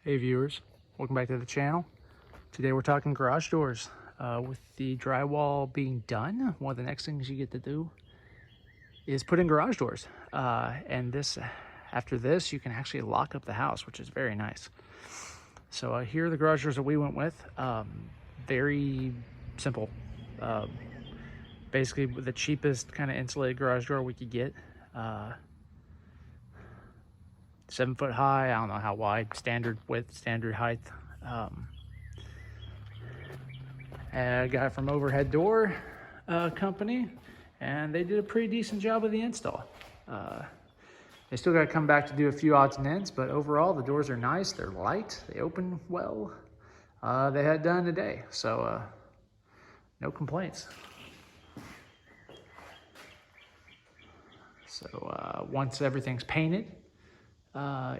Hey viewers, welcome back to the channel. Today we're talking garage doors. With the drywall being done, one of the next things you get to do is put in garage doors. After this, you can actually lock up the house, which is very nice. So here are the garage doors that we went with. Very simple. Basically the cheapest kind of insulated garage door we could get. 7 foot high, I don't know how wide, standard width, standard height. I got it from Overhead Door Company, and they did a pretty decent job of the install. They still got to come back to do a few odds and ends, but overall the doors are nice, they're light, they open well. They had it done today, so no complaints. So once everything's painted,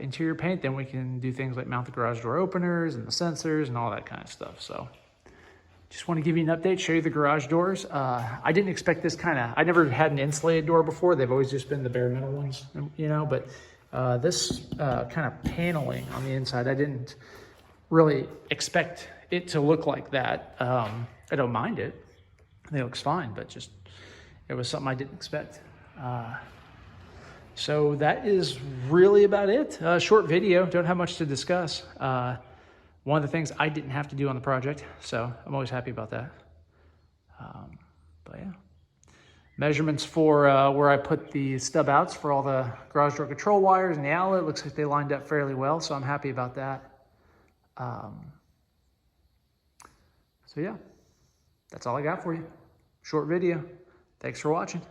interior paint, then we can do things like mount the garage door openers and the sensors and all that kind of stuff. So just want to give you an update, show you the garage doors. I didn't expect this I never had an insulated door before. They've always just been the bare metal ones, you know, but this kind of paneling on the inside, I didn't really expect it to look like that. I don't mind it. It looks fine, but just, it was something I didn't expect. So that is really about it. Short video, don't have much to discuss. One of the things I didn't have to do on the project, so I'm always happy about that. But yeah. Measurements for where I put the stub outs for all the garage door control wires and the outlet, looks like they lined up fairly well, so I'm happy about that. So yeah, that's all I got for you. Short video. Thanks for watching.